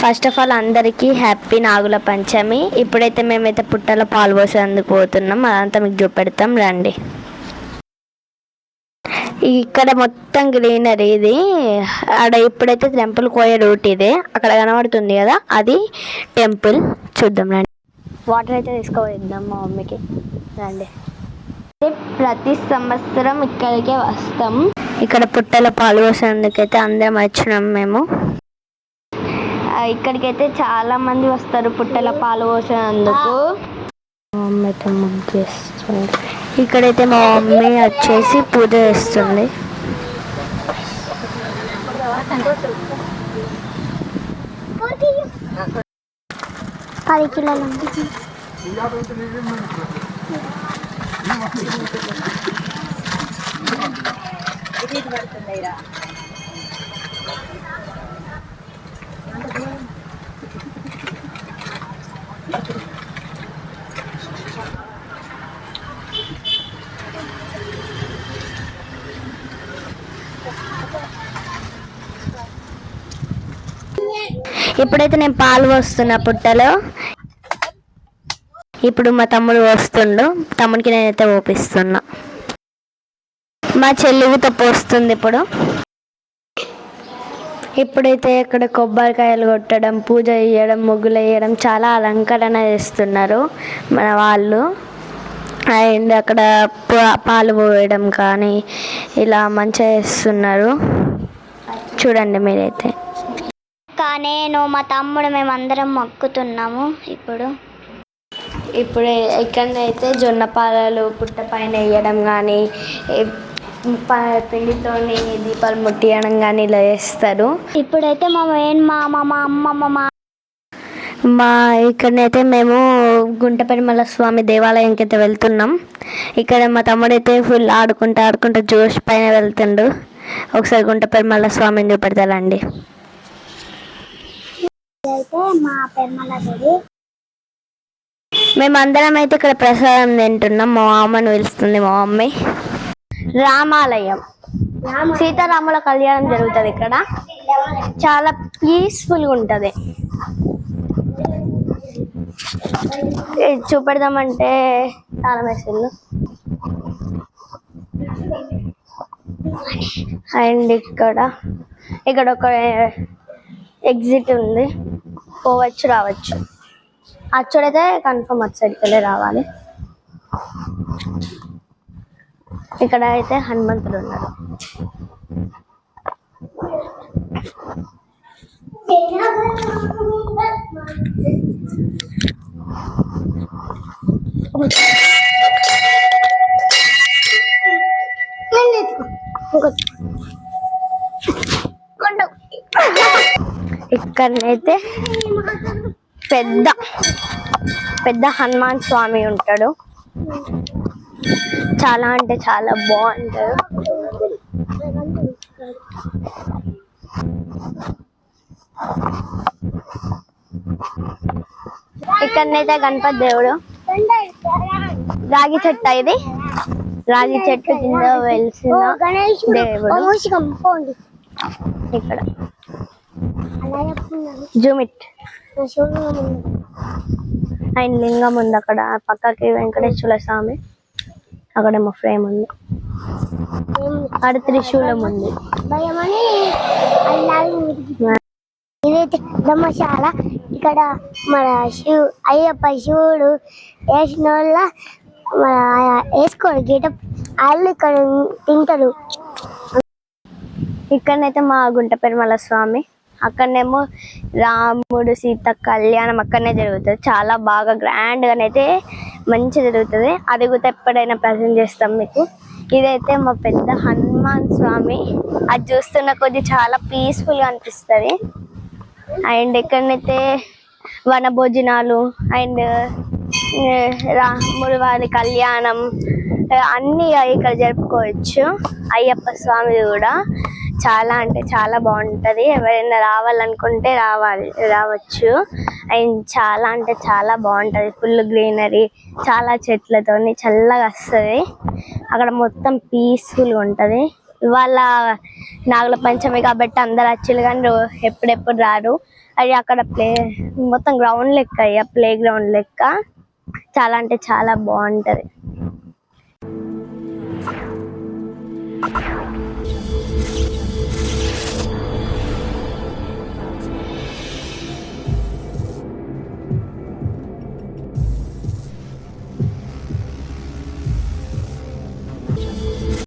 First of all అందరికీ happy నాగుల పంచమి. ఇప్పుడైతే మేమైతే పుట్టలో పాలు పోసేందుకు పోతున్నాం, అదంతా మీకు చూపెడతాం రండి. ఇక్కడ మొత్తం గ్రీనరీ, ఇది ఆడ ఇప్పుడైతే టెంపుల్ కోయే రూట్ ఇదే, అక్కడ కనబడుతుంది కదా అది టెంపుల్. చూద్దాం రండి. వాటర్ అయితే తీసుకోవద్దాం మా మమ్మీకి, రండి. ప్రతి సంవత్సరం ఇక్కడికే వస్తాం. ఇక్కడ పుట్టలో పాలు పోసేందుకైతే అందరం వచ్చినాం మేము. ఇక్కడికైతే చాలా మంది వస్తారు పుట్టల పాలు పోసేందుకు. మా మమ్మీ అయితే ముగ్గు చేస్తుంది. ఇక్కడైతే మా మమ్మీ వచ్చేసి పూజ చేస్తుంది. పది కిలోలు ఇప్పుడైతే నేను పాలు పోస్తున్నా పుట్టలో. ఇప్పుడు మా తమ్ముడు పోస్తుండు, తమ్ముడికి నేనైతే పోపిస్తున్నా. మా చెల్లితో పోస్తుంది ఇప్పుడు. ఇప్పుడైతే ఇక్కడ కొబ్బరికాయలు కొట్టడం, పూజ చేయడం, ముగ్గులు వేయడం, చాలా అలంకరణ చేస్తున్నారు మన వాళ్ళు. అండ్ అక్కడ పాలు పోయడం కానీ ఇలా మంచిగా చేస్తున్నారు, చూడండి మీరైతే. నేను మా తమ్ముడు మేమందరం మొక్కుతున్నాము. ఇప్పుడు ఇక్కడనైతే జొన్న పాలలు పుట్ట పైన వేయడం కానీ, పిండితోని దీపాలు ముట్టియడం కానీ ఇలా చేస్తారు. ఇప్పుడైతే మా అమ్మమ్మ ఇక్కడనైతే మేము గుంటపెరుమల స్వామి దేవాలయంకి అయితే వెళ్తున్నాం. ఇక్కడ మా తమ్ముడైతే ఫుల్ ఆడుకుంటా జోష్ పైన వెళ్తుండు. ఒకసారి గుంటపెరుమల స్వామిని చూపెడతారండి. మేమందరం అయితే ఇక్కడ ప్రసాదం తింటున్నాం. మా అమ్మని పిలుస్తుంది మా మమ్మీ. రామాలయం, సీతారాముల కళ్యాణం జరుగుతుంది ఇక్కడ. చాలా పీస్ఫుల్గా ఉంటుంది. చూపెడదామంటే చాలా మెసేజ్లు. అండ్ ఇక్కడ ఒక ఎగ్జిట్ ఉంది, పోవచ్చు రావచ్చు. అచ్చుడైతే కన్ఫర్మ్ అటు సైడ్కి వెళ్ళి రావాలి. ఇక్కడ అయితే హనుమంతుడు ఉన్నారు. ఇక్కడనైతే పెద్ద హనుమాన్ స్వామి ఉంటాడు. చాలా అంటే చాలా బాగుంటాడు. ఇక్కడనైతే గణపతి దేవుడు, రాగి చెట్టు, ఇది రాగి చెట్టు కింద వెలిసిన దేవుడు. ఇక్కడ జూమిట్ ఆయన లింగం ఉంది. అక్కడ పక్కకి వెంకటేశ్వర స్వామి, అక్కడేమో ఫ్రేమ్ ఉంది, అక్కడ త్రిశూలం ఉంది. ఇదైతే ధర్మశాల. ఇక్కడ మన అయ్యప్ప శివుడు వేసిన వాళ్ళ వేసుకోడు గేటప్, వాళ్ళు ఇక్కడ తింటారు. ఇక్కడనైతే మా గుంటపెరుమల స్వామి, అక్కడనేమో రాముడు సీత కళ్యాణం అక్కడనే జరుగుతుంది. చాలా బాగా గ్రాండ్గానైతే మంచిగా జరుగుతుంది. అది కూడా ఎప్పుడైనా ప్రజెంట్ చేస్తాం మీకు. ఇదైతే మా పెద్ద హనుమాన్ స్వామి, అది చూస్తున్న కొద్ది చాలా పీస్ఫుల్గా అనిపిస్తుంది. అండ్ ఇక్కడనైతే వన భోజనాలు అండ్ రాముడు వారి కళ్యాణం అన్నీ ఇక్కడ జరుపుకోవచ్చు. అయ్యప్ప స్వామి కూడా చాలా అంటే చాలా బాగుంటుంది. ఎవరైనా రావాలనుకుంటే రావచ్చు. అండ్ చాలా అంటే చాలా బాగుంటుంది. ఫుల్ గ్రీనరీ, చాలా చెట్లతోని చల్లగా వస్తుంది. అక్కడ మొత్తం పీస్ఫుల్గా ఉంటుంది. ఇవాళ నాగుల పంచమి కాబట్టి అందరు వచ్చిళ్ళు కానీ ఎప్పుడెప్పుడు రారు. అది అక్కడ మొత్తం గ్రౌండ్ లెక్క అయ్యా, ప్లే గ్రౌండ్ లెక్క. చాలా అంటే చాలా బాగుంటది.